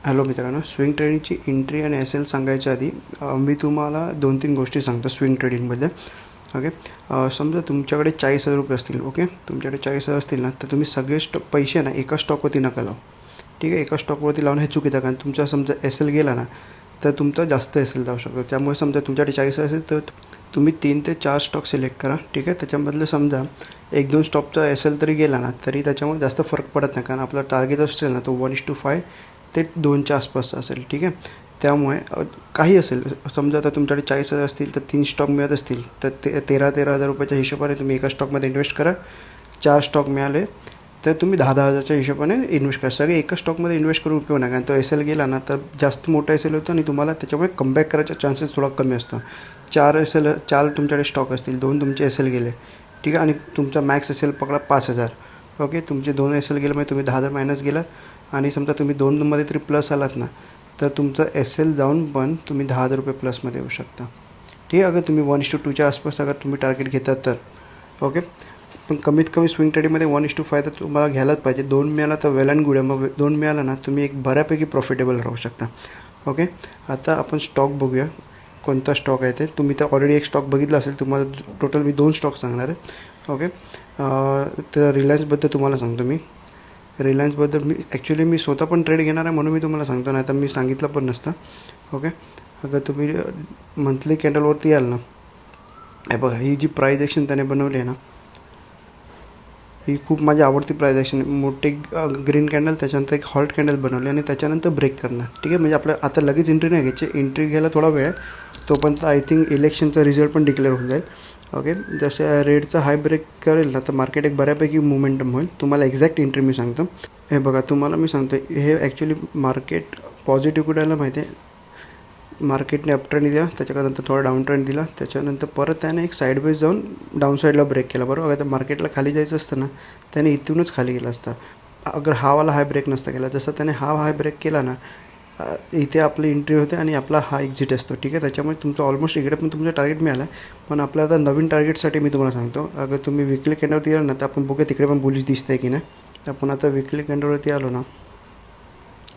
Hello मित्रांनो, swing ट्रेडिंगची entry आणि एस एल सांगायच्या आधी मी तुम्हाला 2-3 गोष्टी सांगतो स्विंग ट्रेडिंगबद्दल. ओके. समजा तुमच्याकडे 40,000 रुपये असतील. ओके, तुमच्याकडे 40,000 असतील ना, तर तुम्ही सगळे पैसे ना एका स्टॉकवरती नका लावू. ठीक आहे, एका स्टॉकवरती लावणं हे चुकीचं, कारण तुमचा समजा एस एल गेला ना तर तुमचा जास्त एस एल जाऊ शकतो. त्यामुळे समजा तुमच्याकडे 40,000 असेल तर तुम्ही 3 ते 4 स्टॉक सिलेक्ट करा. ठीक आहे, त्याच्यामधलं समजा 1-2 स्टॉकचा एस एल तरी गेला ना तरी त्याच्यामुळे जास्त फरक पडत नाही, कारण आपला टार्गेट असेल ना तो 1:5 ते 2च्या आसपास असेल. ठीक आहे, त्यामुळे काही असेल, समजा आता तुमच्याकडे 40,000 असतील तर 3 स्टॉक मिळत असतील तर 13,000 रुपयाच्या हिशोबाने तुम्ही एका स्टॉकमध्ये इन्व्हेस्ट करा. 4 स्टॉक मिळाले तर तुम्ही 10,000च्या हिशोबाने इन्व्हेस्ट करा. सगळे एका स्टॉकमध्ये इन्व्हेस्ट करून उपयोग नाही, कारण तो एस एल गेला ना तर जास्त मोठा एस एल होतो आणि तुम्हाला त्याच्यामुळे कमबॅक करायचा चान्सेस थोडा कमी असतो. 4 तुमच्याकडे स्टॉक असतील, 2 तुमचे एस एल गेले. ठीक आहे, आणि तुमचा मॅक्स एस एल पकडा 5,000. ओके, तुमचे 2 एस एल गेले म्हणजे तुम्ही 10,000 मायनस गेला, आणि समजा तुम्ही 2मध्ये तरी प्लस आलात ना तर तुमचं एस एल जाऊन पण तुम्ही 10,000 रुपये प्लसमध्ये येऊ शकता. ठीक आहे, अगर तुम्ही 1:2च्या आसपास अगर तुम्ही टार्गेट घेतात तर. ओके, पण कमीत कमी स्विंग ट्रेडिंगमध्ये 1:5 तर तुम्हाला घ्यायलाच पाहिजे. 2 मिळाला तर वेल अँड गुड आहे. मग 2 मिळाला ना तुम्ही एक बऱ्यापैकी प्रॉफिटेबल राहू शकता. ओके, आता आपण स्टॉक बघूया कोणता स्टॉक आहे ते. तुम्ही तर ऑलरेडी एक स्टॉक बघितला असेल. तुम्हाला टोटल मी 2 स्टॉक सांगणार आहे. ओके, तर रिलायन्सबद्दल तुम्हाला सांगतो मी. रिलायन्सबद्दल मी स्वतः पण ट्रेड घेणार आहे म्हणून मी तुम्हाला सांगतो, नाही तर मी सांगितलं पण नसतं. ओके, अगर तुम्ही मंथली कॅन्डलवरती याल ना, हे बघा ही जी प्राईज ॲक्शन त्याने बनवली आहे ना, ही खूप माझी आवडती प्राईज ॲक्शन. मोठे ग्रीन कॅन्डल, त्याच्यानंतर एक हॉल्ट कॅन्डल बनवली आणि त्याच्यानंतर ब्रेक करणार. ठीक आहे, म्हणजे आपल्या आता लगेच एंट्री नाही घ्यायची, एंट्री घ्यायला थोडा वेळ आहे. तोपर्यंत आय थिंक इलेक्शनचा रिझल्ट पण डिक्लेअर होऊन जाईल. ओके, जसं रेडचा हाय ब्रेक करेल ना तर मार्केट एक बऱ्यापैकी मोमेंटम होईल. तुम्हाला एक्झॅक्ट एंट्री मी सांगतो. हे बघा, तुम्हाला मी सांगतो, हे ॲक्च्युली मार्केट पॉझिटिव्ह कुठायला माहिती आहे. मार्केटने अप ट्रेंड दिला, त्याच्यानंतर थोडा डाऊन ट्रेंड दिला, त्याच्यानंतर परत त्याने एक साईडवेज जाऊन डाऊन साईडला ब्रेक केला. बरोबर, अगर मार्केटला खाली जायचं असतं ना त्याने इथूनच खाली गेला असता अगर हावाला हाय ब्रेक नसता केला. जसं त्याने हाय ब्रेक केला ना, इथे आपली एंट्री होते आणि आपला हा एक्झिट असतो. ठीक आहे, त्याच्यामुळे तुमचं ऑलमोस्ट इकडे पण तुमचं टार्गेट मिळालं आहे. पण आपल्याला आता नवीन टार्गेटसाठी मी तुम्हाला सांगतो, अगर तुम्ही विकली कॅन्डलवरती आलो ना तर आपण बघूया तिकडे पण बुलिश दिसतं आहे की नाही. आपण आता विकली कॅन्डलवरती आलो ना,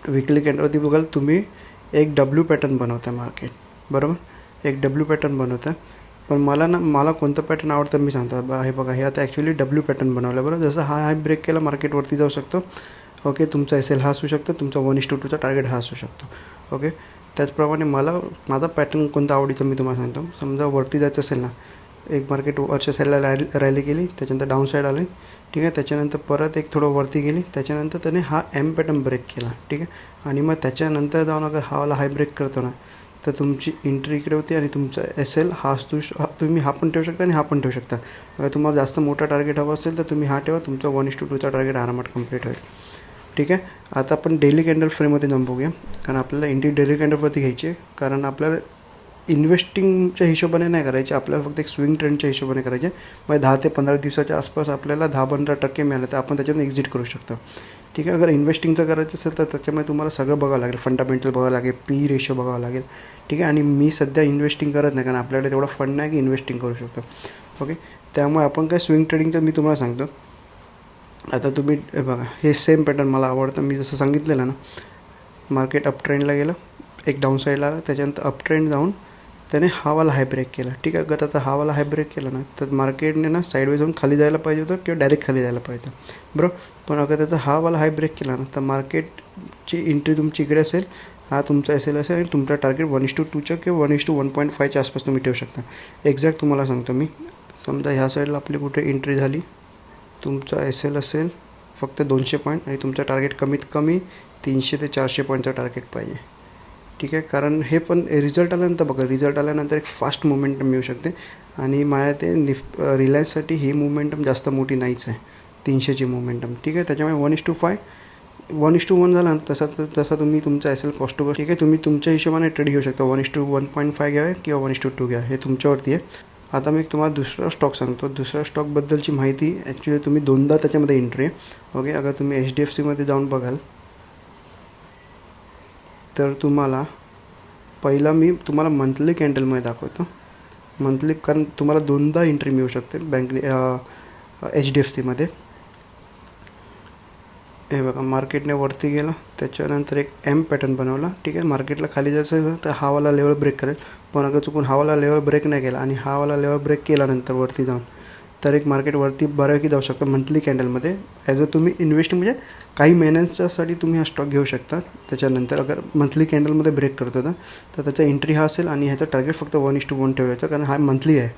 विकली कॅन्डलवरती बघाल तुम्ही एक डब्ल्यू पॅटर्न बनवतं आहे मार्केट. बरोबर, एक डब्ल्यू पॅटर्न बनवतं आहे. पण मला कोणतं पॅटर्न आवडतं मी सांगतो. हे बघा, हे आता ॲक्च्युली डब्ल्यू पॅटर्न बनवलं आहे. बरोबर, जसं हाय ब्रेक केला मार्केटवरती जाऊ शकतो. ओके, तुमचा एस एल हा असू शकतो, तुमचा 1:2चा टार्गेट हा असू शकतो. ओके, त्याचप्रमाणे माझा पॅटर्न कोणता आवडीचा मी तुम्हाला सांगतो. समजा वरती जायचं असेल ना, एक मार्केट वरच्या साईडला रॅली गेली, त्याच्यानंतर डाऊन साईड आली. ठीक आहे, त्याच्यानंतर परत एक थोडं वरती गेली, त्याच्यानंतर त्याने हा एम पॅटर्न ब्रेक केला. ठीक आहे, आणि मग त्याच्यानंतर जाऊन अगर हावाला हाय ब्रेक करतो ना तर तुमची एंट्री इकडे होती आणि तुमचा एस एल हा असतो. तुम्ही हा पण ठेवू शकता आणि हा पण ठेवू शकता. अगर तुम्हाला जास्त मोठा टार्गेट हवा असेल तर तुम्ही हा ठेवा, तुमचा 1:2चा टार्गेट आरामात कंप्लीट होईल. ठीक आहे, आता आपण डेली कॅन्डल फ्रेममध्ये जाऊन बघूया, कारण आपल्याला एंट्री डेली कॅन्डलवरती घ्यायची आहे. कारण आपल्याला इन्व्हेस्टिंगच्या हिशोबाने नाही करायचे, आपल्याला फक्त एक स्विंग ट्रेंडच्या हिशोबाने करायचे. म्हणजे 10 ते 15 दिवसाच्या आसपास आपल्याला 10-15% मिळालं तर आपण त्याच्यातून एक्झिट करू शकतो. ठीक आहे, अगर इन्व्हेस्टिंगचं करायचं असेल तर त्याच्यामुळे तुम्हाला सगळं बघावं लागेल. फंडामेंटल बघावं लागेल, पी रेशो बघावं लागेल. ठीक आहे, आणि मी सध्या इन्व्हेस्टिंग करत नाही, कारण आपल्याकडे तेवढा फंड नाही की इन्व्हेस्टिंग करू शकतो. ओके, त्यामुळे आपण काय स्विंग ट्रेडिंगचं मी तुम्हाला सांगतो. आता तुम्ही बघा, हे सेम पॅटर्न मला आवडतं. मी जसं सांगितलेलं ना, मार्केट अप ट्रेंडला गेलं, एक डाऊन साईडला आला, त्याच्यानंतर अप ट्रेंड जाऊन त्याने हावाला हाय ब्रेक केला. ठीक आहे, अगर आता हावाला हाय ब्रेक केला ना तर मार्केटने ना साईडवेज जाऊन खाली जायला पाहिजे होतं किंवा डायरेक्ट खाली जायला पाहिजे बरोबर. पण अगर त्याचा हावाला हाय ब्रेक केला ना तर मार्केटची एंट्री तुमची इकडे असेल, हा तुमचा एस एल असेल आणि तुमचा टार्गेट 1:2च्या किंवा 1:1.5च्या आसपास तुम्ही ठेवू शकता. एक्झॅक्ट तुम्हाला सांगतो मी. समजा ह्या साईडला आपली कुठे एंट्री झाली, तुमचा एस एल असेल फक्त 200 पॉईंट आणि तुमचा टार्गेट कमीत कमी 300 ते 400 पॉईंटचा टार्गेट पाहिजे. ठीक आहे, कारण हे पण रिझल्ट आल्यानंतर बघा, रिझल्ट आल्यानंतर एक फास्ट मोमेंटम मिळू शकते. आणि माझ्या ते रिलायन्ससाठी ही मोमेंटम जास्त मोठी नाहीच आहे, 300ची मोमेंटम. ठीक आहे, त्याच्यामुळे 1:1 झाला ना तसा तुम्ही तुमचा एस एल कॉस्ट टू. ठीक आहे, तुम्ही तुमच्या हिशोबाने ट्रेड घेऊ शकता. 1:1.5 घ्या किंवा 1:2 घ्या, हे तुमच्यावरती आहे. आता मी तुम्हाला दुसरा स्टॉक सांगतो. दुसऱ्या स्टॉकबद्दलची माहिती ॲक्च्युली तुम्ही 2दा त्याच्यामध्ये एंट्री आहे. ओके, अगर तुम्ही HDFCमध्ये जाऊन बघाल तर तुम्हाला पहिला मी तुम्हाला मंथली कॅन्डलमध्ये दाखवतो. मंथली, कारण तुम्हाला 2दा एंट्री मिळू शकते HDFCमध्ये. हे बघा मार्केटने वरती गेलं, त्याच्यानंतर एक एम पॅटर्न बनवला. ठीक आहे, मार्केटला खाली जायचं असेल तर हा वाला लेवल ब्रेक करेल. पण अगर चुकून हा वाला लेवल ब्रेक नाही केला आणि हा वाला लेवल ब्रेक केल्यानंतर वरती जाऊन तर एक मार्केट वरती बऱ्यापैकी जाऊ शकतं मंथली कॅन्डलमध्ये. ॲज अ तुम्ही इन्व्हेस्टिंग म्हणजे काही महिन्यांच्यासाठी तुम्ही हा स्टॉक घेऊ शकता. त्याच्यानंतर अगर मंथली कॅन्डलमध्ये ब्रेक करतो तर त्याचा एंट्री हा असेल आणि ह्याचा टार्गेट फक्त 1:1 ठेवायचं, कारण हा मंथली आहे.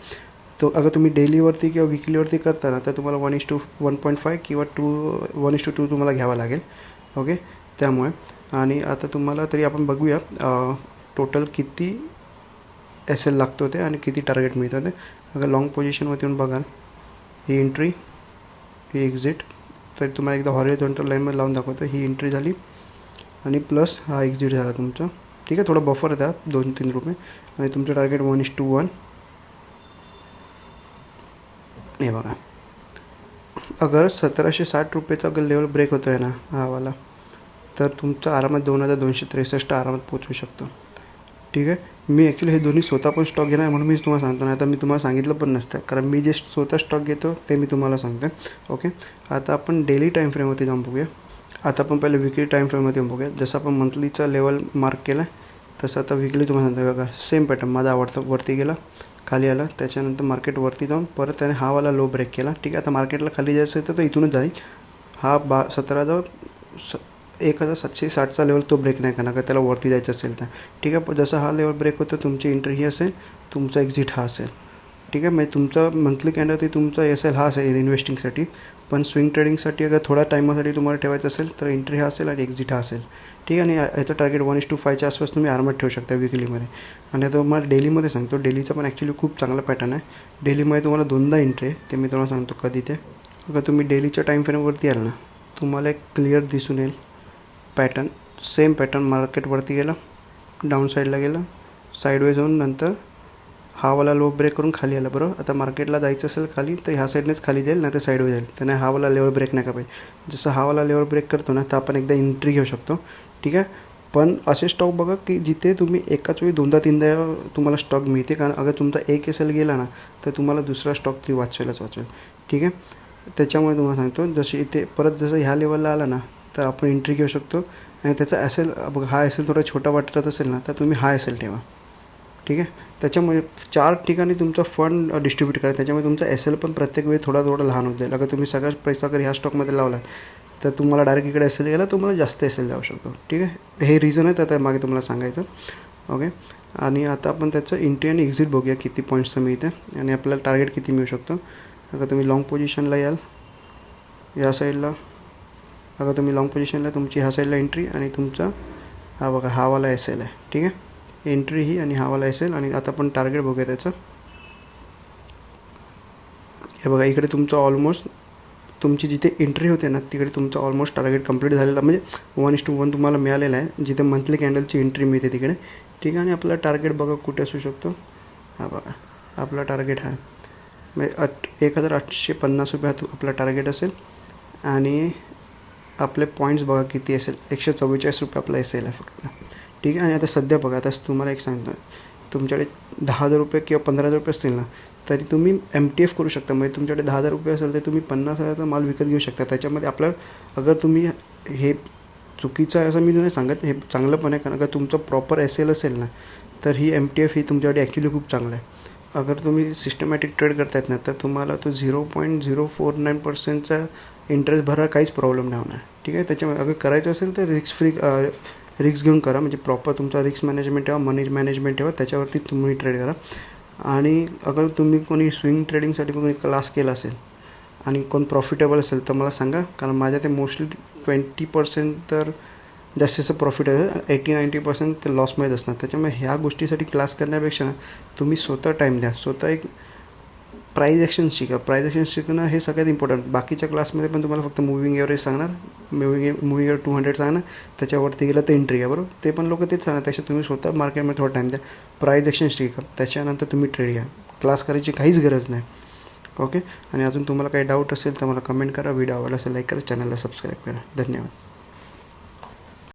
तो अगर तुम्ही डेलीवरती किंवा विकलीवरती करता ना तर तुम्हाला 1:1.5 किंवा 1:2 तुम्हाला घ्यावा लागेल. ओके, त्यामुळे. आणि आता तुम्हाला तरी आपण बघूया टोटल किती एल लागतो ते आणि किती टार्गेट मिळतं ते. अगर लॉंग पोझिशनवरती येऊन बघाल, ही एंट्री, ही एक्झिट, तरी तुम्हाला एकदा हॉरिझॉन्टल लाईनमध्ये लावून दाखवतो. ही एंट्री झाली आणि प्लस हा एक्झिट झाला तुमचा. ठीक आहे, थोडं बफर द्या 2-3 रुपये आणि तुमचं टार्गेट 1:1. हे बघा, अगर 1760 रुपयेचा अगर लेवल ब्रेक होतो आहे ना हा वाला, तर तुमचं आरामात 2263 आरामात पोचू शकतो. ठीक आहे, मी ॲक्च्युली हे दोन्ही स्वतः पण स्टॉक घेणार म्हणून मीच तुम्हाला सांगतो, नाही तर मी तुम्हाला सांगितलं पण नसतं, कारण मी जे स्वतः स्टॉक घेतो ते मी तुम्हाला सांगतो. ओके, आता आपण डेली टाईम फ्रेमवरती जाऊन बघूया. आता आपण पहिले विकली टाईम फ्रेमवरती जाऊन बघूया. जसं आपण मंथलीचा लेवल मार्क केला तसं आता विकली तुम्हाला सांगतो. बघा सेम पॅटर्न माझा आवडता, वरती गेला, खाली आला, त्याच्यानंतर मार्केट वरती जाऊन परत त्याने हा वाला लो ब्रेक केला. ठीक आहे, आता मार्केटला खाली जायचं तर तो इथूनच जाईल. हा 17,760चा लेवल तो ब्रेक नाही करणार का त्याला वरती जायचं असेल तर. ठीक आहे, जसं हा लेवल ब्रेक होतो तुमची एंट्री ही असेल, तुमचा एक्झिट हा असेल. ठीक आहे, म्हणजे तुमचा मंथली कॅन्डल ते तुमचा एल हा असेल इन्व्हेस्टिंगसाठी. पण स्विंग ट्रेडिंगसाठी अगर थोडा टायमासाठी तुम्हाला ठेवायचं असेल तर एंट्री हा असेल आणि एक्झिट हा असेल. ठीक आहे, आणि याचं टार्गेट 1:5च्या आसपास तुम्ही आरामात ठेवू शकता विकलीमध्ये. आणि आता तुम्हाला डेलीमध्ये सांगतो, डेलीचा पण ॲक्च्युली खूप चांगला पॅटर्न आहे. डेलीमध्ये तुम्हाला 2दा एंट्री आहे, ते मी तुम्हाला सांगतो कधी ते. अगर तुम्ही डेलीच्या टाईम फ्रेमवरती याल ना, तुम्हाला एक क्लिअर दिसून येईल पॅटर्न. सेम पॅटर्न मार्केटवरती गेला, डाऊन साईडला गेला, साईडवेज होऊन नंतर हा वाला लो ब्रेक करून खाली आला. बरोबर, आता मार्केटला जायचं असेल खाली तर ह्या साईडनेच खाली जाईल, नाही तर साईडवे जाईल. त्याने हा वाला लेवल ब्रेक नाही का पाहिजे. जसं हा वाला लेवल ब्रेक करतो ना तर आपण एकदा एंट्री घेऊ शकतो. ठीक आहे, पण असे स्टॉक बघा की जिथे तुम्ही एकाच वेळी 2दा-3दा तुम्हाला स्टॉक मिळते. कारण अगर तुमचा एक एल गेला ना तर तुम्हाला दुसरा स्टॉक ती वाचवेल. ठीक आहे, त्याच्यामुळे तुम्हाला सांगतो, जसे इथे परत जसं ह्या लेवलला आला ना तर आपण एंट्री घेऊ शकतो. आणि त्याचा एल बघा, हा एल थोडा छोटा वाटत असेल ना तर तुम्ही हा एल ठेवा. ठीक आहे, त्याच्यामुळे 4 ठिकाणी तुमचा फंड डिस्ट्रीब्यूट करा. त्याच्यामुळे तुमचा एल पण प्रत्येक वेळी थोडा लहान होत जाईल. अगर तुम्ही सगळा पैसा अगर ह्या स्टॉकमध्ये लावला तर तुम्हाला डायरेक्ट इकडे एल गेला तुम्हाला जास्त एल जाऊ शकतो. ठीक आहे, हे रिझन आहे त्या मागे तुम्हाला सांगायचं. ओके, आणि आता आपण त्याचं एंट्री आणि एक्झिट बघूया किती पॉईंट्सचं मिळते आणि आपल्याला टार्गेट किती मिळू शकतो. अगर तुम्ही लाँग पोझिशनला याल या साईडला, अगर तुम्ही लाँग पोझिशनला तुमची ह्या साईडला एंट्री आणि तुमचा हा बघा हा वाला एल आहे. ठीक आहे, एंट्री ही आणि हा वाला एल. आणि आता आपण टार्गेट बघूया त्याचं. हे बघा इकडे तुमचं ऑलमोस्ट तुमची जिथे एंट्री होते ना तिकडे तुमचं ऑलमोस्ट टार्गेट कंप्लीट झालेलं, म्हणजे 1:1 तुम्हाला मिळालेलं आहे जिथे मंथली कॅन्डलची एंट्री मिळते तिकडे. ठीक आहे, आणि आपला टार्गेट बघा कुठे असू शकतो. हा बघा आपला टार्गेट हा म्हणजे 1,850 रुपये आपला टार्गेट असेल. आणि आपले पॉईंट्स बघा किती असेल, 144 रुपये आपला एल आहे फक्त. ठीक आहे, आणि आता सध्या बघा, आता तुम्हाला एक सांगतो, तुमच्याकडे 10,000 रुपये किंवा 15,000 रुपये असतील ना तरी तुम्ही MTF करू शकता. म्हणजे तुमच्याकडे 10,000 रुपये असेल तर तुम्ही 50,000चा माल विकत घेऊ शकता. त्याच्यामध्ये आपलं अगर तुम्ही हे चुकीचं आहे असं मी नाही सांगत, हे चांगलं पण आहे. कारण अगर तुमचं प्रॉपर एल असेल ना तर ही MTF ही तुमच्याकडे ॲक्च्युली खूप चांगलं आहे. अगर तुम्ही सिस्टमॅटिक ट्रेड करतायत ना तर तुम्हाला तो 0.049%चा इंटरेस्ट भरा काहीच प्रॉब्लेम नाही होणार. ठीक आहे, त्याच्यामुळे अगर करायचं असेल तर रिक्स घेऊन करा. म्हणजे प्रॉपर तुमचा रिक्स मॅनेजमेंट ठेवा, मनी मॅनेजमेंट ठेवा, त्याच्यावरती तुम्ही ट्रेड करा. आणि अगर तुम्ही कोणी स्विंग ट्रेडिंगसाठी कोणी क्लास केला असेल आणि कोण प्रॉफिटेबल असेल तर मला सांगा, कारण माझ्या ते मोस्टली 20% तर जास्तीचं प्रॉफिट आहे, 80-90% ते लॉसमध्ये असणार. त्याच्यामुळे ह्या गोष्टीसाठी क्लास करण्यापेक्षा तुम्ही स्वतः टाईम द्या, स्वतः एक प्राईज ॲक्शन शिका. प्राईज ॲक्शन शिकणं हे सगळ्यात इम्पॉर्टंट. बाकीच्या क्लासमध्ये पण तुम्हाला फक्त मूविंग एव्हरेज सांगणार, मूविंग एव्हरेज 200 सांगणार, त्याच्यावरती गेलं तर एंट्री आहे. बरोबर, ते पण लोक तेच सांगणार. त्याच्यात तुम्ही स्वतः मार्केटमध्ये थोडा टाईम द्या, प्राईज ॲक्शन शिका, त्याच्यानंतर तुम्ही ट्रेड घ्या. क्लास करायची काहीच गरज नाही. ओके, आणि अजून तुम्हाला काही डाऊट असेल तर मला कमेंट करा. व्हिडिओ आवडला असेल लाईक करा, चॅनलला सबस्क्राईब करा. धन्यवाद.